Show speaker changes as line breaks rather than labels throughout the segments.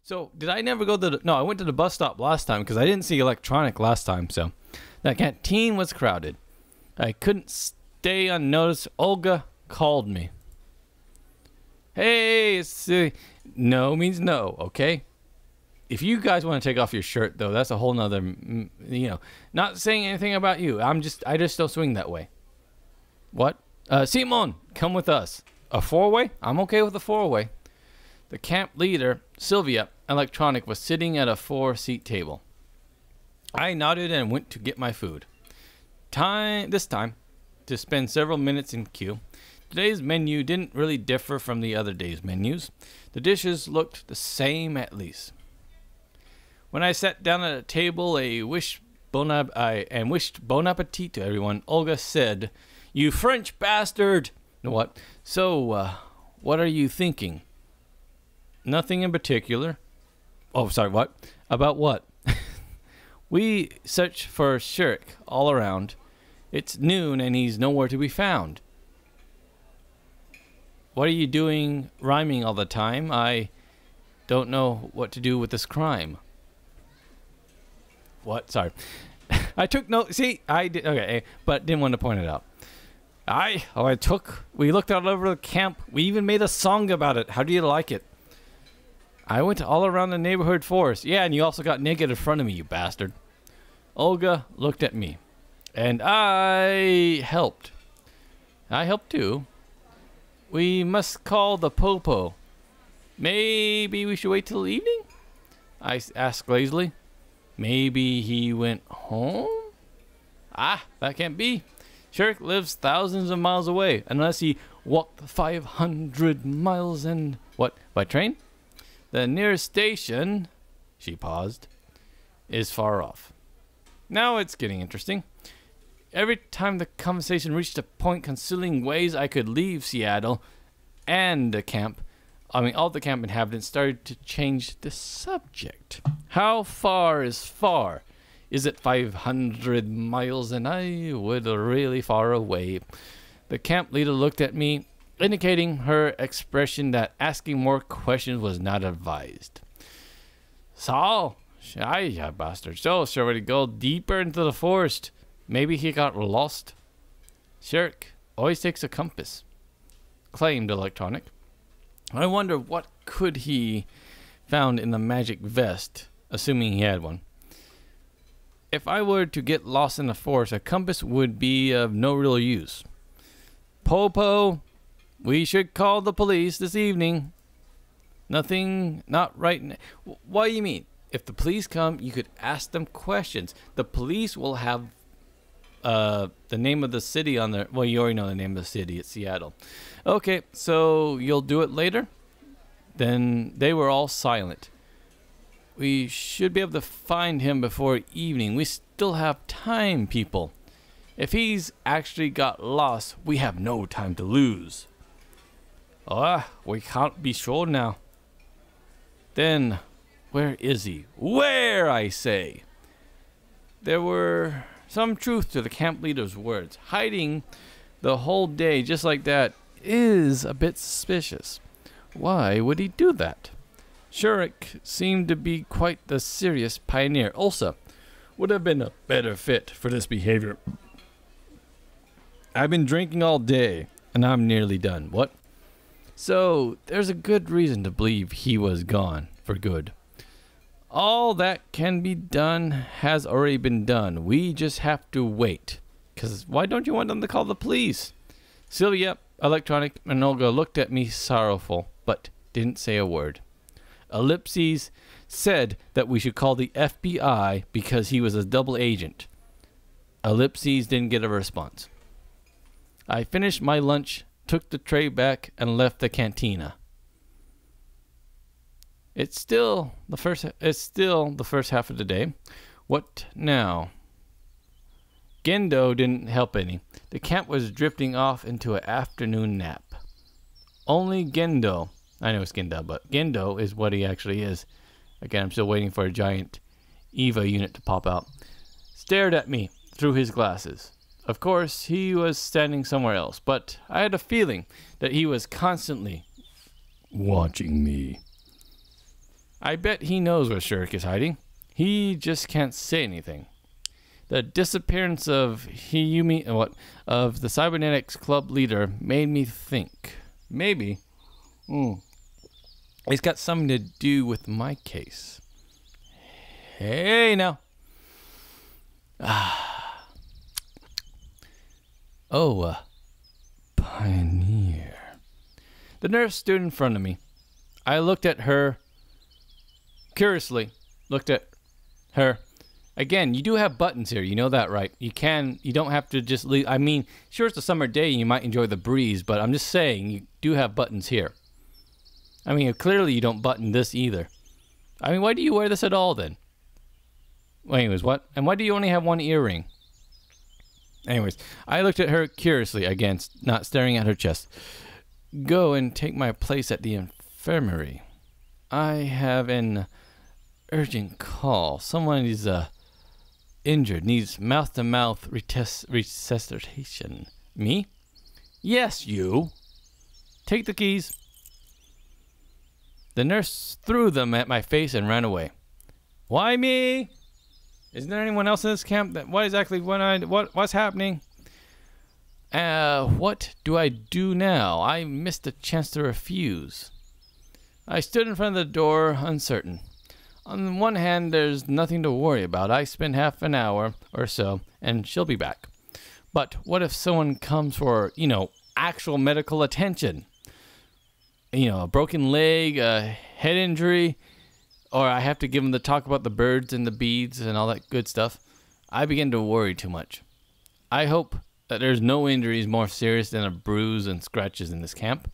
So, did I never go to the... No, I went to the bus stop last time because I didn't see electronic last time, so... That canteen was crowded. I couldn't stay unnoticed. Olga called me. Hey, no means no, okay? If you guys want to take off your shirt, though, that's a whole nother... not saying anything about you. I just don't swing that way. What? Simon, come with us. A four-way? I'm okay with a four-way. The camp leader, Sylvia, electronic, was sitting at a 4-seat table. I nodded and went to get my food. This time, to spend several minutes in queue. Today's menu didn't really differ from the other day's menus. The dishes looked the same at least. When I sat down at a table, wished bon appetit to everyone, Olga said, "You French bastard!" What? So, what are you thinking? Nothing in particular. Oh, sorry, what? About what? We search for Shirk all around. It's noon and he's nowhere to be found. What are you doing rhyming all the time? I don't know what to do with this crime. What? Sorry. I took note. See, I did. Okay, but didn't want to point it out. We looked all over the camp. We even made a song about it. How do you like it? I went all around the neighborhood forest. Yeah, and you also got naked in front of me, you bastard. Olga looked at me. And I helped. I helped too. We must call the Popo. Maybe we should wait till evening? I asked lazily. Maybe he went home? That can't be. Shirk lives thousands of miles away, unless he walked 500 miles and... What, by train? The nearest station, she paused, is far off. Now it's getting interesting. Every time the conversation reached a point concealing ways I could leave Seattle and the camp, all the camp inhabitants started to change the subject. How far is far? Is it 500 miles? And I would really far away. The camp leader looked at me, indicating her expression that asking more questions was not advised. So, bastard. So, shall we go deeper into the forest? Maybe he got lost. Shirk always takes a compass, claimed Electronic. I wonder what could he found in the magic vest, assuming he had one. If I were to get lost in the forest, a compass would be of no real use. Popo, we should call the police this evening. Nothing, not right now. What do you mean? If the police come, you could ask them questions. The police will have the name of the city on there. Well, you already know the name of the city. It's Seattle. Okay, so you'll do it later? Then they were all silent. We should be able to find him before evening. We still have time, people. If he's actually got lost, we have no time to lose. We can't be sure now. Then, where is he? Where, I say? There were some truth to the camp leader's words. Hiding the whole day just like that is a bit suspicious. Why would he do that? Shirk seemed to be quite the serious pioneer. Ulsa would have been a better fit for this behavior. I've been drinking all day, and I'm nearly done. What? So, there's a good reason to believe he was gone for good. All that can be done has already been done. We just have to wait. Because why don't you want them to call the police? Sylvia, Electronic, and Olga looked at me sorrowful, but didn't say a word. Ellipses said that we should call the FBI because he was a double agent. Ellipses didn't get a response. I finished my lunch, took the tray back, and left the cantina. It's still the first half of the day. What now? Gendo didn't help any. The camp was drifting off into an afternoon nap. Only Gendo, I know it's Gendo, but Gendo is what he actually is. Again, I'm still waiting for a giant EVA unit to pop out. Stared at me through his glasses. Of course, he was standing somewhere else, but I had a feeling that he was constantly watching me. I bet he knows where Shirk is hiding. He just can't say anything. The disappearance of of the Cybernetics Club leader made me think. Maybe it's got something to do with my case. Hey now. Pioneer. The nurse stood in front of me. I looked at her curiously. Again, you do have buttons here. You know that, right? You don't have to just leave. I mean, sure, it's a summer day and you might enjoy the breeze, but I'm just saying you do have buttons here. I mean, clearly you don't button this either. I mean, why do you wear this at all then? Well, anyways, what? And why do you only have one earring? Anyways, I looked at her curiously, again, not staring at her chest. Go and take my place at the infirmary. I have an urgent call. Someone is injured, needs mouth-to-mouth resuscitation. Me? Yes, you. Take the keys. The nurse threw them at my face and ran away. Why me? Isn't there anyone else in this camp? What's happening? What do I do now? I missed a chance to refuse. I stood in front of the door, uncertain. On one hand, there's nothing to worry about. I spent half an hour or so, and she'll be back. But what if someone comes for, actual medical attention? A broken leg, a head injury, or I have to give them the talk about the birds and the beads and all that good stuff. I begin to worry too much. I hope that there's no injuries more serious than a bruise and scratches in this camp.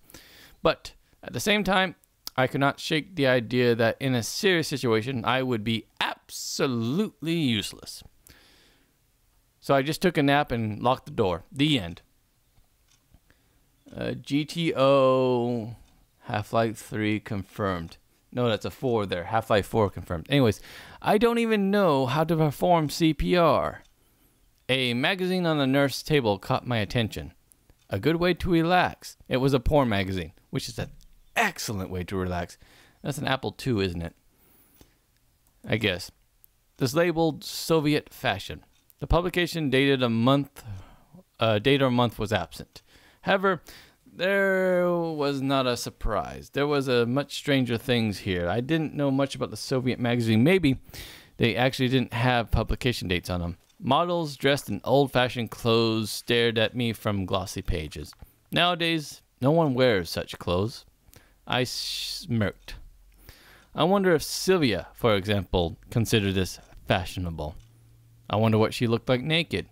But at the same time, I could not shake the idea that in a serious situation, I would be absolutely useless. So I just took a nap and locked the door. The end. GTO Half-Life 3 confirmed. No, that's a 4 there. Half-Life 4 confirmed. Anyways, I don't even know how to perform CPR. A magazine on the nurse table caught my attention. A good way to relax. It was a porn magazine, which is an excellent way to relax. That's an Apple II, isn't it? I guess. This labeled Soviet fashion. The publication dated a month. Date or month was absent. However, there was not a surprise. There was a much stranger things here. I didn't know much about the Soviet magazine. Maybe they actually didn't have publication dates on them. Models dressed in old-fashioned clothes stared at me from glossy pages. Nowadays, no one wears such clothes. I smirked. I wonder if Sylvia, for example, considered this fashionable. I wonder what she looked like naked.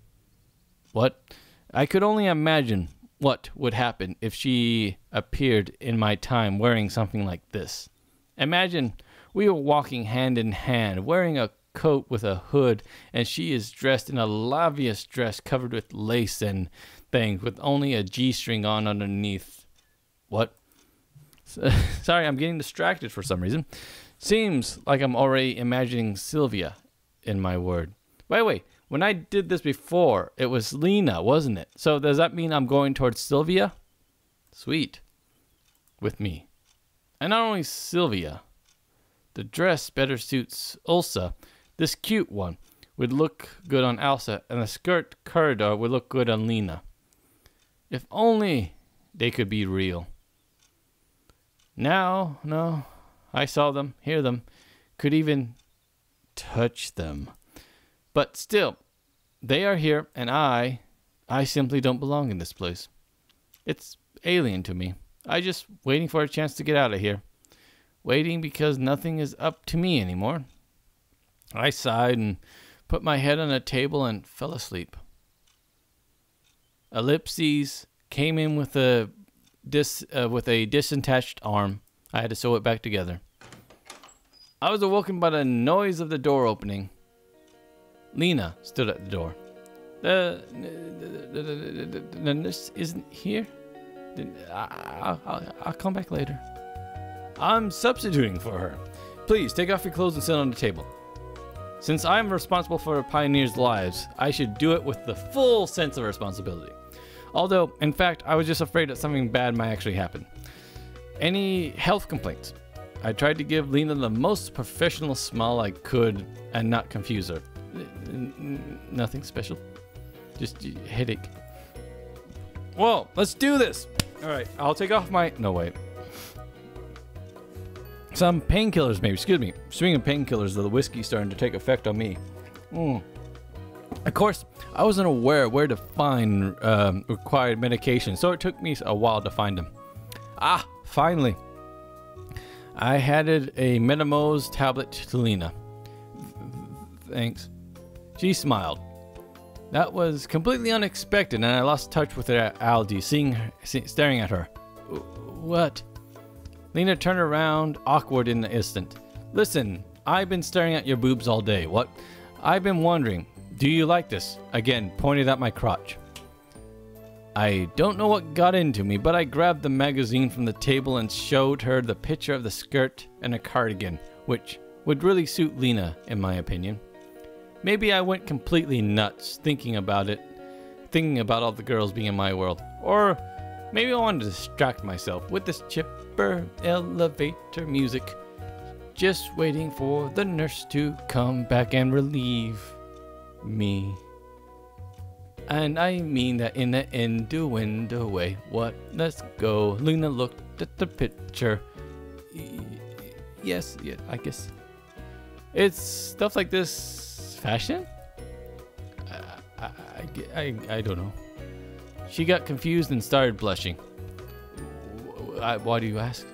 What? I could only imagine what would happen if she appeared in my time wearing something like this. Imagine we were walking hand in hand, wearing a coat with a hood, and she is dressed in a lavish dress covered with lace and things, with only a G-string on underneath. What? Sorry, I'm getting distracted for some reason. Seems like I'm already imagining Sylvia in my word. By the way, when I did this before, it was Lena, wasn't it? So does that mean I'm going towards Sylvia? Sweet. With me. And not only Sylvia. The dress better suits Ulsa. This cute one would look good on Elsa, and the skirt corridor would look good on Lena. If only they could be real. Now, no, I saw them, hear them, could even touch them. But still, they are here, and I simply don't belong in this place. It's alien to me. I just waiting for a chance to get out of here. Waiting because nothing is up to me anymore. I sighed and put my head on a table and fell asleep. Ellipses came in with a disattached arm. I had to sew it back together. I was awoken by the noise of the door opening. Lena stood at the door. The nurse isn't here? I'll come back later. I'm substituting for her. Please, take off your clothes and sit on the table. Since I'm responsible for pioneers' lives, I should do it with the full sense of responsibility. Although, in fact, I was just afraid that something bad might actually happen. Any health complaints? I tried to give Lena the most professional smile I could and not confuse her. Nothing special. Just headache. Whoa, let's do this. All right, I'll take off my... No, wait. Some painkillers, maybe. Excuse me. Swinging painkillers, the whiskey's starting to take effect on me. Of course, I wasn't aware where to find required medication, so it took me a while to find them. Ah, finally. I handed a Metamose tablet to Lena. Thanks. She smiled. That was completely unexpected, and I lost touch with Aldi, staring at her. What? Lena turned around, awkward in an instant. Listen, I've been staring at your boobs all day. What? I've been wondering, do you like this? Again, pointed at my crotch. I don't know what got into me, but I grabbed the magazine from the table and showed her the picture of the skirt and a cardigan, which would really suit Lena, in my opinion. Maybe I went completely nuts thinking about all the girls being in my world. Or maybe I wanted to distract myself with this chipper elevator music, just waiting for the nurse to come back and relieve me. And I mean that in an innuendo way. What? Let's go. Lena looked at the picture. Yes, yeah, I guess. It's stuff like this fashion? I don't know. She got confused and started blushing. Why do you ask?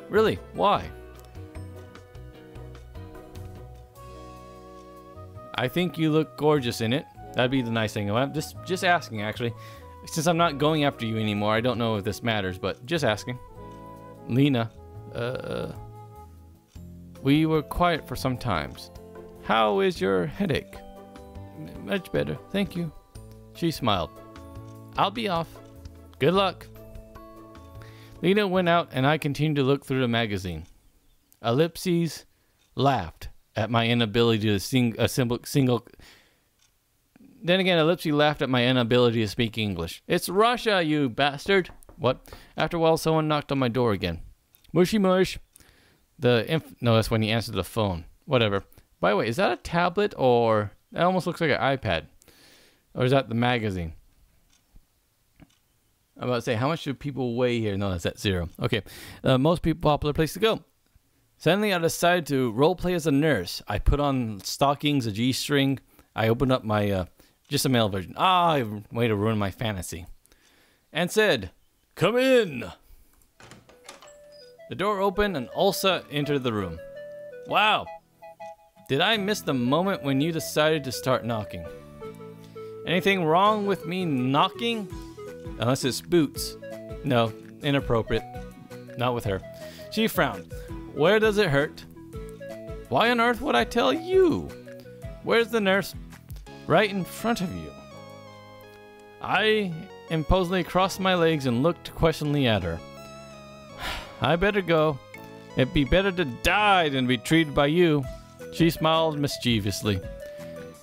Really? Why? I think you look gorgeous in it. That'd be the nice thing. I'm just asking, actually. Since I'm not going after you anymore, I don't know if this matters, but just asking. Lena, we were quiet for some times. How is your headache? Much better, thank you. She smiled. I'll be off. Good luck. Lena went out and I continued to look through the magazine. Ellipses laughed at my inability to sing a single... Then again, Ellipses laughed at my inability to speak English. It's Russia, you bastard! What? After a while, someone knocked on my door again. Mushy mush. No, that's when he answered the phone. Whatever. By the way, is that a tablet or... That almost looks like an iPad. Or is that the magazine? I'm about to say, how much do people weigh here? No, that's at 0. Okay. Most people popular place to go. Suddenly, I decided to roleplay as a nurse. I put on stockings, a G-string. I opened up my... just a male version. Way to ruin my fantasy. And said, come in. The door opened and Ulsa entered the room. Wow. Did I miss the moment when you decided to start knocking? Anything wrong with me knocking? Unless it's boots. No, inappropriate. Not with her. She frowned. Where does it hurt? Why on earth would I tell you? Where's the nurse? Right in front of you. I imposingly crossed my legs and looked questioningly at her. I better go. It'd be better to die than be treated by you. She smiled mischievously.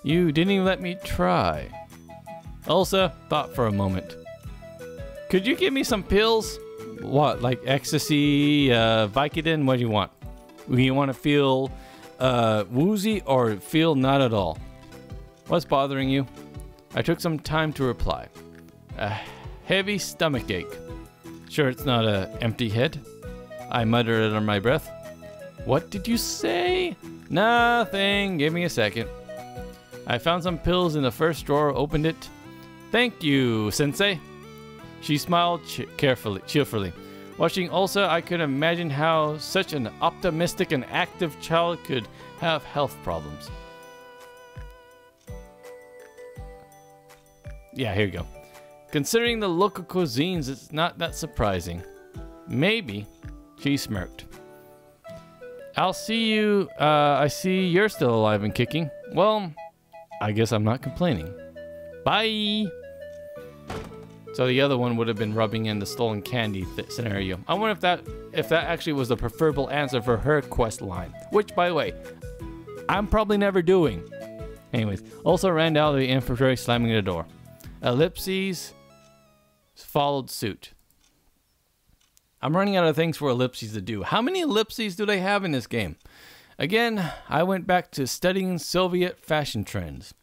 You didn't even let me try. Ulsa thought for a moment. Could you give me some pills? What, like ecstasy, Vicodin? What do you want? You want to feel woozy or feel not at all? What's bothering you? I took some time to reply. A heavy stomach ache. Sure, it's not an empty head. I muttered under my breath. What did you say? Nothing. Give me a second. I found some pills in the first drawer, opened it. Thank you, Sensei. She smiled cheerfully. Watching Ulsa, I could imagine how such an optimistic and active child could have health problems. Yeah, here you go. Considering the local cuisines, it's not that surprising. Maybe. She smirked. I'll see you. I see you're still alive and kicking. Well, I guess I'm not complaining. Bye. So the other one would have been rubbing in the stolen candy scenario. I wonder if that actually was the preferable answer for her quest line. Which, by the way, I'm probably never doing. Anyways, also ran out of the infirmary, slamming the door. Ellipses followed suit. I'm running out of things for ellipses to do. How many ellipses do they have in this game? Again, I went back to studying Soviet fashion trends.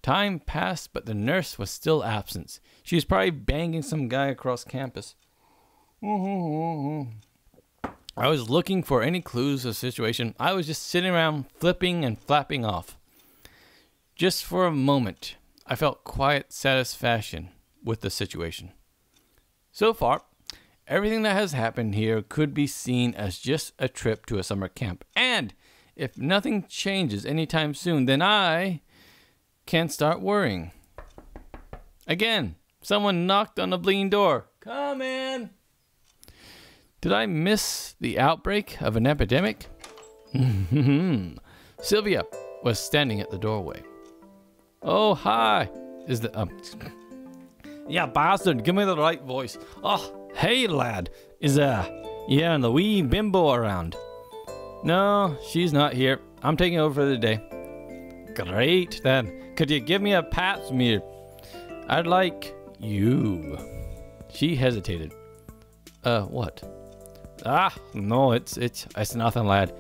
Time passed, but the nurse was still absent. She was probably banging some guy across campus. I was looking for any clues of the situation. I was just sitting around flipping and flapping off. Just for a moment, I felt quiet satisfaction with the situation. So far, everything that has happened here could be seen as just a trip to a summer camp. And if nothing changes anytime soon, then I can start worrying. Again, someone knocked on the blinking door. Come in. Did I miss the outbreak of an epidemic? Sylvia was standing at the doorway. Oh, hi. Is the yeah, bastard, give me the right voice. Oh, hey, lad. Is yeah, and the wee bimbo around? No, she's not here. I'm taking over for the day. Great, then. Could you give me a pap smear? I'd like you. She hesitated. What? Ah, no, it's nothing, lad.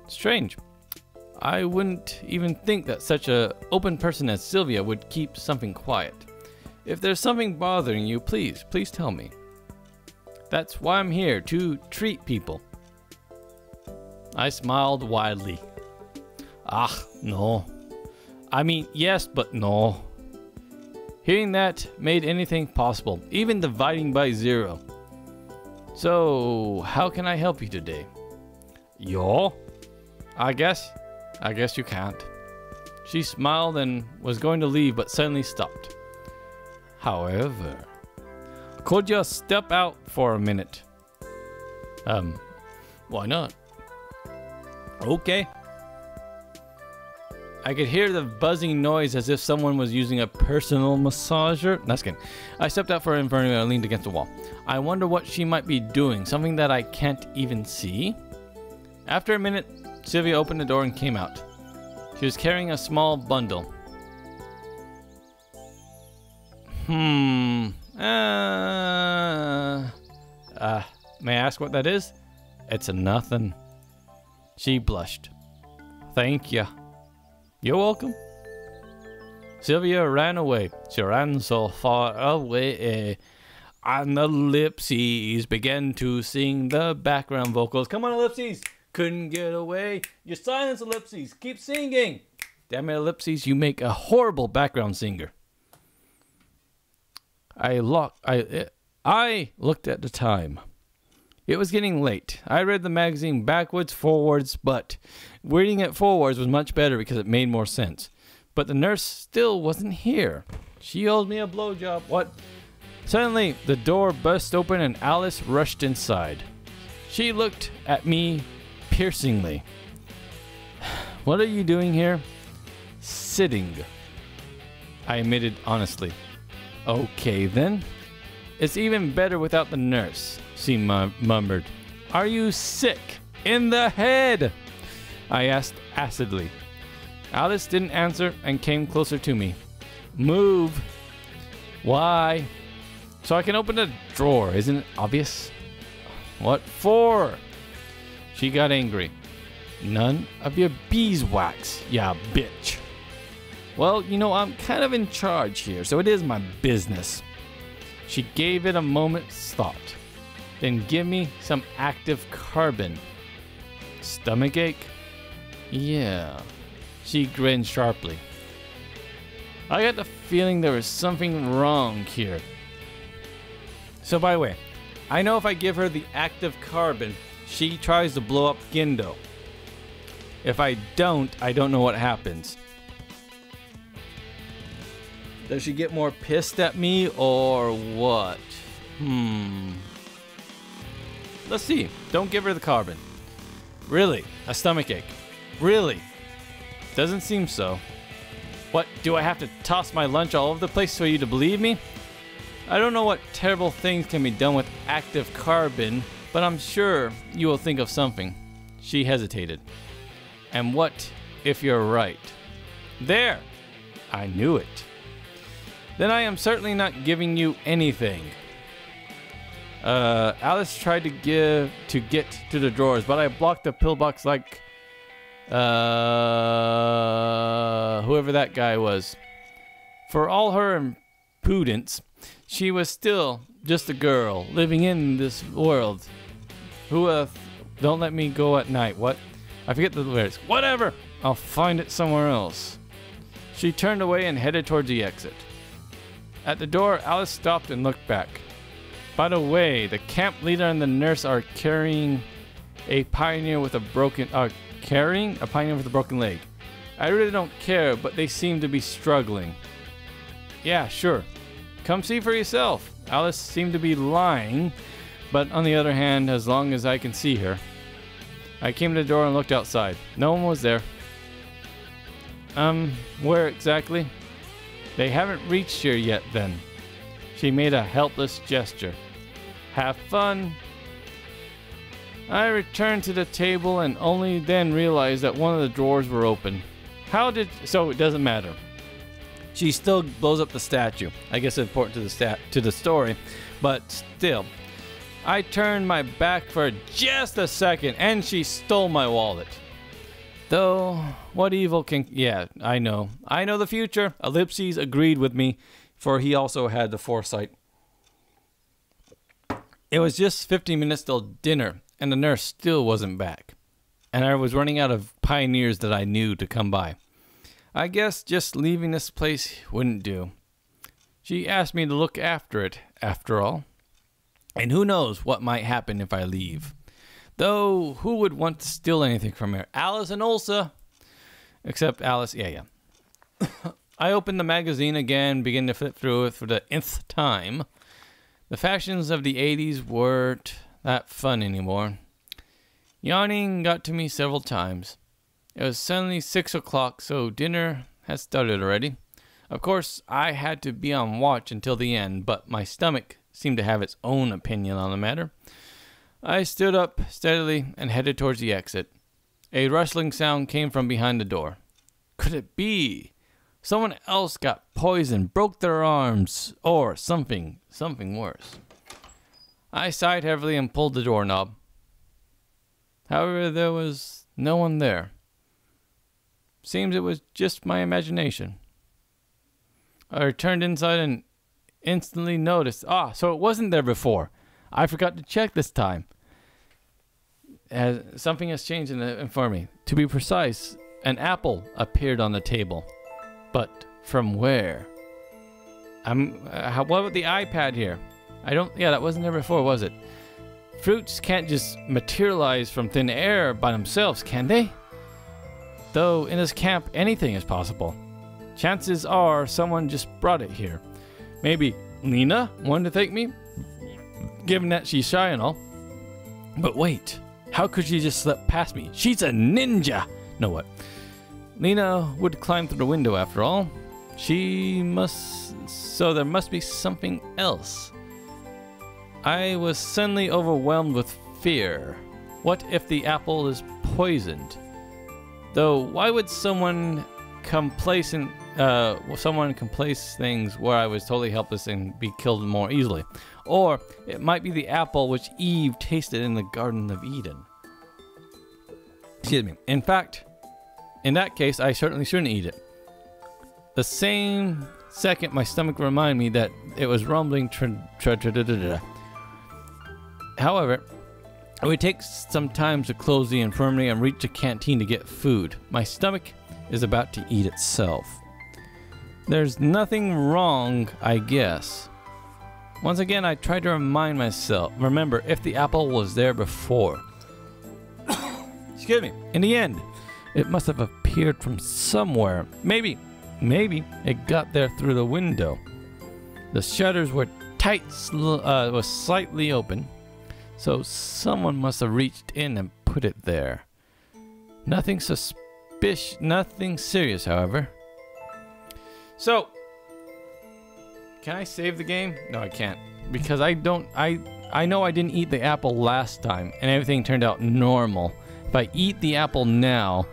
Strange. I wouldn't even think that such a open person as Sylvia would keep something quiet. If there's something bothering you, please tell me. That's why I'm here, to treat people. I smiled widely. Ah, no. I mean, yes, but no. Hearing that made anything possible, even dividing by 0. So, how can I help you today? Yo? I guess you can't. She smiled and was going to leave, but suddenly stopped. However, could you step out for a minute? Why not? Okay. I could hear the buzzing noise as if someone was using a personal massager. That's kidding. I stepped out for an inferno and I leaned against the wall. I wonder what she might be doing, something that I can't even see. After a minute, Sylvia opened the door and came out. She was carrying a small bundle. May I ask what that is? It's a nothing. She blushed. Thank you. You're welcome. Sylvia ran away. She ran so far away, and the ellipses began to sing the background vocals. Come on, ellipses! Couldn't get away. You silence, ellipses. Keep singing. Damn it, ellipses! You make a horrible background singer. I looked at the time. It was getting late. I read the magazine backwards, forwards, but reading it forwards was much better because it made more sense. But the nurse still wasn't here. She owed me a blowjob. What? Suddenly, the door burst open and Alice rushed inside. She looked at me piercingly. What are you doing here? Sitting. I admitted honestly. Okay then. It's even better without the nurse, she murmured. Are you sick in the head? I asked acidly. Alice didn't answer and came closer to me. Move. Why? So I can open the drawer, isn't it obvious? What for? She got angry. None of your beeswax, ya bitch. Well, you know, I'm kind of in charge here, so it is my business. She gave it a moment's thought. Then give me some active carbon. Stomachache? Yeah. She grinned sharply. I got the feeling there was something wrong here. So by the way, I know if I give her the active carbon, she tries to blow up Gindo. If I don't know what happens. Does she get more pissed at me or what? Let's see. Don't give her the carbon. Really? A stomachache? Really? Doesn't seem so. What, do I have to toss my lunch all over the place for you to believe me? I don't know what terrible things can be done with active carbon, but I'm sure you will think of something. She hesitated. And what if you're right? There! I knew it. Then I am certainly not giving you anything. Alice tried to get to the drawers, but I blocked the pillbox like whoever that guy was. For all her impudence, she was still just a girl living in this world. Who don't let me go at night. What? I forget the lyrics. Whatever. I'll find it somewhere else. She turned away and headed towards the exit. At the door, Alice stopped and looked back. By the way, the camp leader and the nurse are carrying a pioneer with a broken leg. I really don't care, but they seem to be struggling. Yeah, sure. Come see for yourself. Alice seemed to be lying, but on the other hand, as long as I can see her. I came to the door and looked outside. No one was there. Where exactly? They haven't reached here yet then. She made a helpless gesture. Have fun. I returned to the table and only then realized that one of the drawers were open. So it doesn't matter. She still blows up the statue. I guess it's important to the story, but still. I turned my back for just a second and she stole my wallet. Though, what evil can... Yeah, I know. I know the future. Ellipses agreed with me, for he also had the foresight. It was just 15 minutes till dinner, and the nurse still wasn't back. And I was running out of pioneers that I knew to come by. I guess just leaving this place wouldn't do. She asked me to look after it, after all. And who knows what might happen if I leave. Though, who would want to steal anything from her? Alice and Ulsa. Except Alice, yeah. I opened the magazine again, began to flip through it for the nth time. The fashions of the 80s weren't that fun anymore. Yawning got to me several times. It was suddenly 6 o'clock, so dinner had started already. Of course, I had to be on watch until the end, but my stomach seemed to have its own opinion on the matter. I stood up steadily and headed towards the exit. A rustling sound came from behind the door. Could it be? Someone else got poisoned, broke their arms, or something worse. I sighed heavily and pulled the doorknob. However, there was no one there. Seems it was just my imagination. I returned inside and instantly noticed. So it wasn't there before. I forgot to check this time. Something has changed for me. To be precise, an apple appeared on the table. But from where? What about the iPad here? That wasn't there before, was it? Fruits can't just materialize from thin air by themselves, can they? Though in this camp, anything is possible. Chances are someone just brought it here. Maybe Lena wanted to thank me, given that she's shy and all. But wait, how could she just slip past me? She's a ninja! No, what? Lena would climb through the window after all. So there must be something else. I was suddenly overwhelmed with fear. What if the apple is poisoned? Though, why would someone place things where I was totally helpless and be killed more easily? Or it might be the apple which Eve tasted in the Garden of Eden. Excuse me. In fact, in that case, I certainly shouldn't eat it. The same second, my stomach reminded me that it was rumbling. However, it would take some time to close the infirmary and reach the canteen to get food. My stomach is about to eat itself. There's nothing wrong, I guess. Once again, I tried to remember if the apple was there before. Excuse me. In the end, it must have appeared from somewhere. Maybe it got there through the window. The shutters were was slightly open, so someone must have reached in and put it there. Nothing serious, however. So, can I save the game? No, I can't, because I know I didn't eat the apple last time, and everything turned out normal. If I eat the apple now,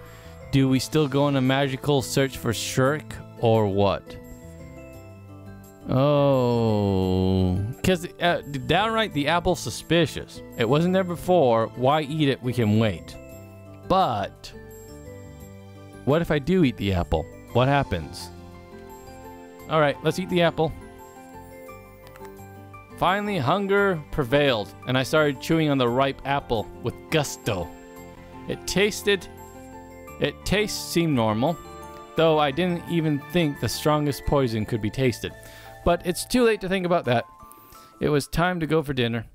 do we still go on a magical search for Shirk, or what? Oh, because downright the apple's suspicious. It wasn't there before. Why eat it? We can wait. But what if I do eat the apple? What happens? All right, let's eat the apple. Finally, hunger prevailed, and I started chewing on the ripe apple with gusto. It taste seemed normal, though I didn't even think the strongest poison could be tasted. But it's too late to think about that. It was time to go for dinner.